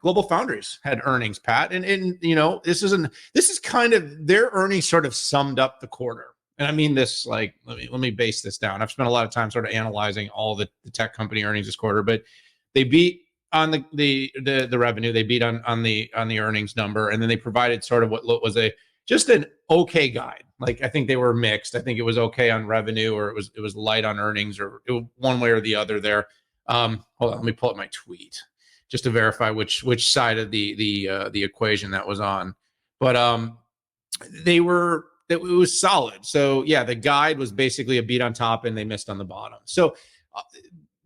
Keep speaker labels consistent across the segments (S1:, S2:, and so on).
S1: GlobalFoundries had earnings, Pat, and this is kind of their earnings sort of summed up the quarter. And I mean this like let me base this down. I've spent a lot of time sort of analyzing all the tech company earnings this quarter, but they beat on the revenue, they beat on the earnings number, and then they provided sort of what was just an okay guide. Like, I think they were mixed. I think it was okay on revenue, or it was light on earnings, or one way or the other there. Hold on, let me pull up my tweet just to verify which side of the equation that was on. But it was solid. So yeah, the guide was basically a beat on top and they missed on the bottom. So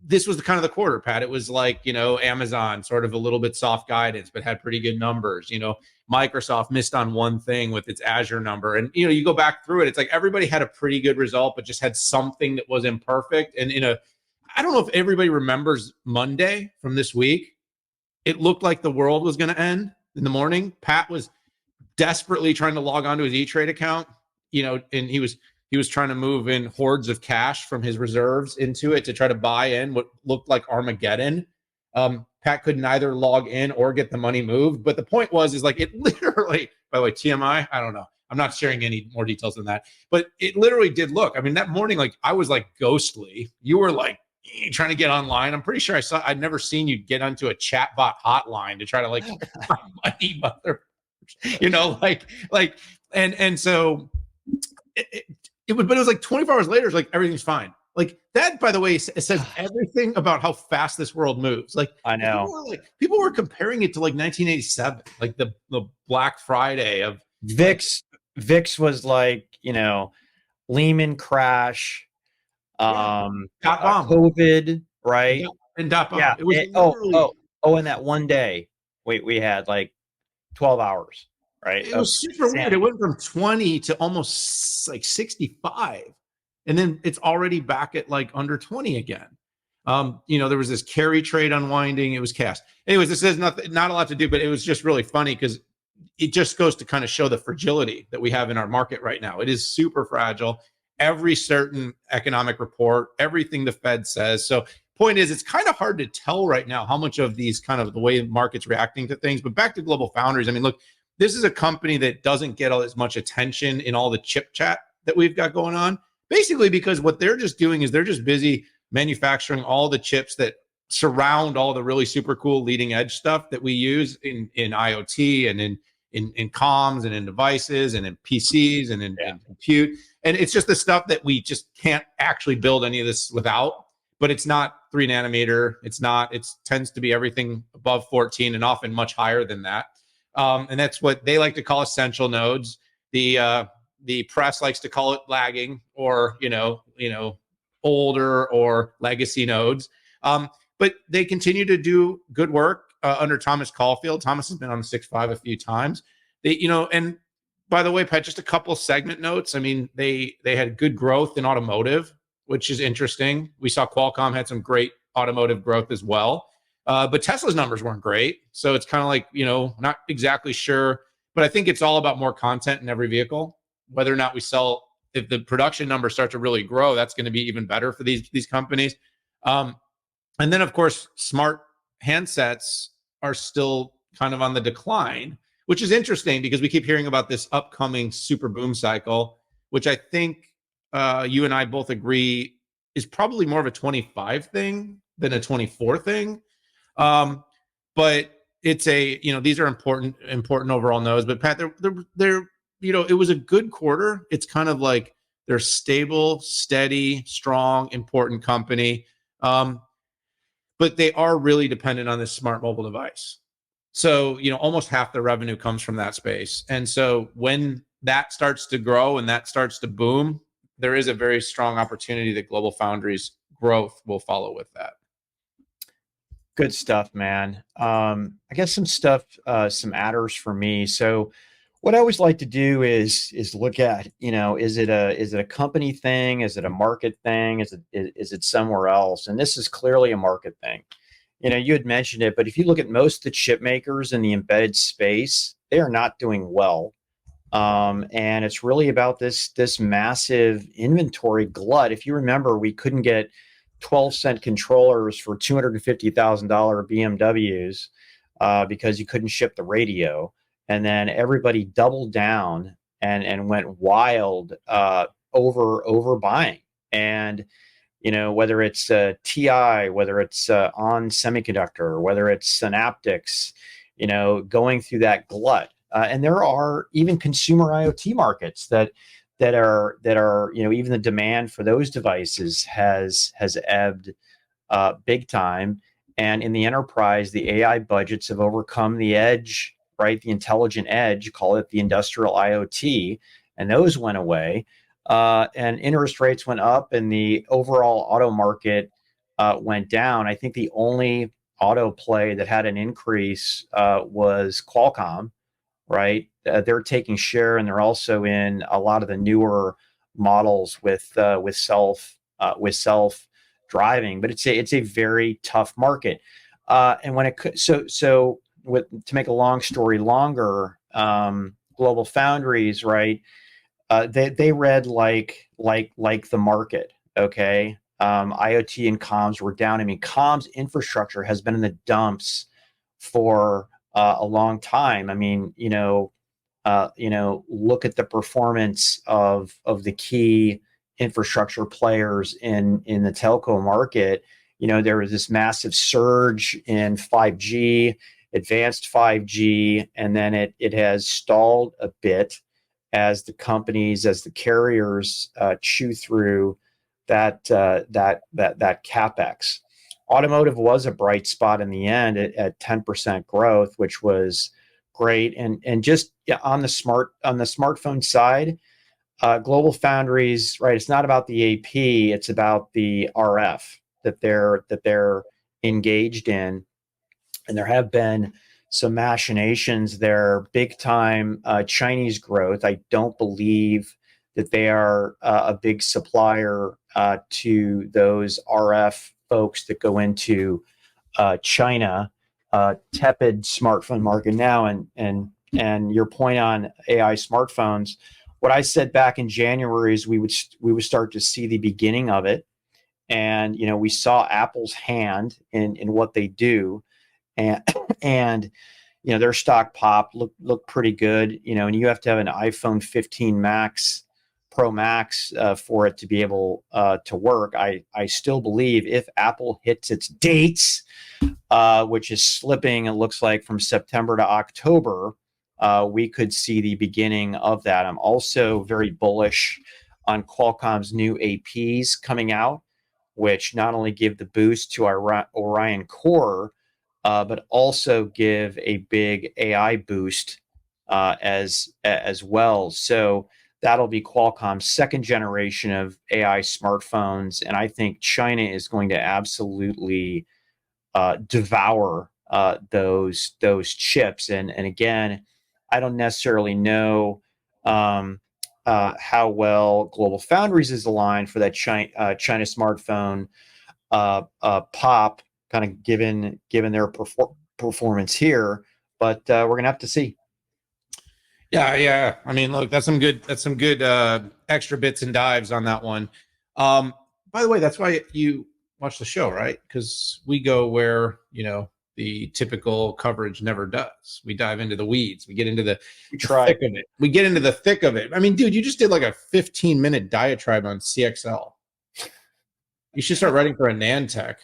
S1: this was the kind of the quarter, Pat. It was like, Amazon sort of a little bit soft guidance, but had pretty good numbers. Microsoft missed on one thing with its Azure number. And, you go back through it, it's like everybody had a pretty good result, but just had something that was imperfect. And I don't know if everybody remembers Monday from this week. It looked like the world was going to end in the morning. Pat was desperately trying to log on to his E-Trade account, and he was trying to move in hordes of cash from his reserves into it to try to buy in what looked like Armageddon. Pat could neither log in or get the money moved. But the point is like, it literally, by the way, TMI, I don't know. I'm not sharing any more details than that, but it literally did look. I mean, that morning, like, I was like ghostly. You were like trying to get online. I'm pretty sure I'd never seen you get onto a chatbot hotline to try to like money, mother, and so but it was like 24 hours later, it's like everything's fine. Like that, by the way, it says everything about how fast this world moves. Like,
S2: I know
S1: people were comparing it to like 1987, like the Black Friday of
S2: VIX. VIX was like, Lehman crash, COVID, right?
S1: And dot bomb.
S2: Yeah.
S1: It was
S2: and that one day we had like 12 hours, right?
S1: It was super weird. It went from 20 to almost like 65. And then it's already back at like under 20 again. There was this carry trade unwinding. It was cast. Anyways, this has not a lot to do, but it was just really funny because it just goes to kind of show the fragility that we have in our market right now. It is super fragile. Every certain economic report, everything the Fed says. So point is, it's kind of hard to tell right now how much of these kind of the way the market's reacting to things. But back to GlobalFoundries, I mean, look, this is a company that doesn't get as much attention in all the chip chat that we've got going on, basically because what they're just doing is they're just busy manufacturing all the chips that surround all the really super cool leading edge stuff that we use in IoT and in comms and in devices and in PCs and in compute. And it's just the stuff that we just can't actually build any of this without. But it's not 3 nanometer. It tends to be everything above 14 and often much higher than that. And that's what they like to call essential nodes. The press likes to call it lagging or, older or legacy nodes. But they continue to do good work under Thomas Caulfield. Thomas has been on the 6.5 a few times. And by the way, Pat, just a couple segment notes. I mean, they had good growth in automotive, which is interesting. We saw Qualcomm had some great automotive growth as well. But Tesla's numbers weren't great. So it's kind of like, not exactly sure. But I think it's all about more content in every vehicle. Whether or not if the production numbers start to really grow, that's going to be even better for these companies. And then, of course, smart handsets are still kind of on the decline, which is interesting because we keep hearing about this upcoming super boom cycle, which I think you and I both agree is probably more of a 25 thing than a 24 thing. But it's these are important overall nodes. But Pat, they're it was a good quarter. It's kind of like they're stable, steady, strong, important company. But they are really dependent on this smart mobile device. So, almost half the revenue comes from that space. And so when that starts to grow and that starts to boom, there is a very strong opportunity that GlobalFoundries growth will follow with that.
S2: Good stuff, man. I guess some adders for me. So what I always like to do is look at, is it a company thing? Is it a market thing? Is it somewhere else? And this is clearly a market thing. You had mentioned it, but if you look at most of the chip makers in the embedded space, they are not doing well. And it's really about this massive inventory glut. If you remember, we couldn't get 12-cent controllers for $250,000 BMWs. because you couldn't ship the radio. And then everybody doubled down and went wild over buying. And whether it's TI, whether it's on semiconductor, whether it's synaptics, going through that glut. And there are even consumer IoT markets that are even the demand for those devices has ebbed big time. And in the enterprise, the AI budgets have overcome the edge, right? The intelligent edge, call it the industrial IoT, and those went away. And interest rates went up, and the overall auto market went down. I think the only auto play that had an increase was Qualcomm, right? They're taking share, and they're also in a lot of the newer models with self driving. But it's a very tough market. And when it so with to make a long story longer, GlobalFoundries, right? They read like the market. Okay, IoT and comms were down. I mean, comms infrastructure has been in the dumps for a long time. I mean, look at the performance of the key infrastructure players in the telco market. There was this massive surge in 5G, advanced 5G, and then it has stalled a bit as the carriers chew through that capex. Automotive was a bright spot in the end at 10% growth, which was great. And just on the smartphone side, GlobalFoundries, right? It's not about the AP, it's about the RF that they're engaged in, and there have been some machinations there, big time Chinese growth. I don't believe that they are a big supplier to those RF folks that go into China. Tepid smartphone market now, and your point on AI smartphones. What I said back in January is we would start to see the beginning of it, and we saw Apple's hand in what they do, and their stock pop looked pretty good, and you have to have an iPhone 15 Max Pro Max for it to be able to work. I still believe if Apple hits its dates, which is slipping, it looks like, from September to October, we could see the beginning of that. I'm also very bullish on Qualcomm's new APs coming out, which not only give the boost to our Orion Core, but also give a big AI boost as well. So that'll be Qualcomm's second generation of AI smartphones, and I think China is going to absolutely devour those chips. And again, I don't necessarily know how well GlobalFoundries is aligned for that China smartphone pop, kind of given their performance here, but we're gonna have to see.
S1: Yeah. I mean, look, that's some good extra bits and dives on that one. By the way, that's why you watch the show, right? Because we go where the typical coverage never does. We dive into the weeds. We get into the thick of it. We get into the thick of it. I mean, dude, you just did like a 15-minute diatribe on CXL. You should start writing for a Nantech.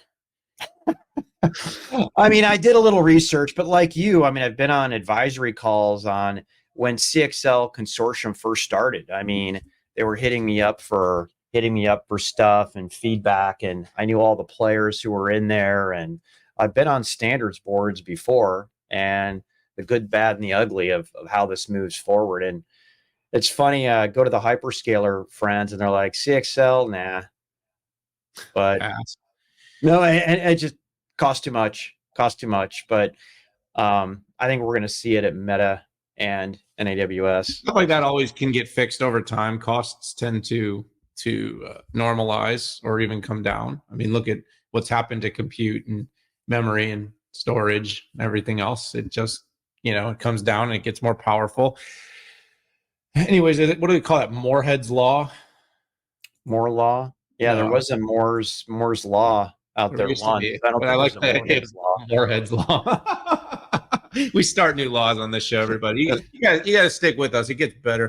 S2: I mean, I did a little research, but like you, I mean, I've been on advisory calls on when CXL Consortium first started. I mean, they were hitting me up for stuff and feedback, and I knew all the players who were in there, and I've been on standards boards before, and the good, bad, and the ugly of how this moves forward. And it's funny, go to the hyperscaler friends, and they're like, CXL, nah. But no, it just cost too much. But I think we're going to see it at Meta and AWS.
S1: Stuff like that always can get fixed over time. Costs tend to normalize or even come down. I mean, look at what's happened to compute and memory and storage and everything else. It just, it comes down and it gets more powerful. Anyways, what do we call it? Moorehead's law?
S2: Moore law? Yeah, there was a Moore's law out there once.
S1: I like that. Moorehead's law. We start new laws on this show, everybody. You got to stick with us. It gets better.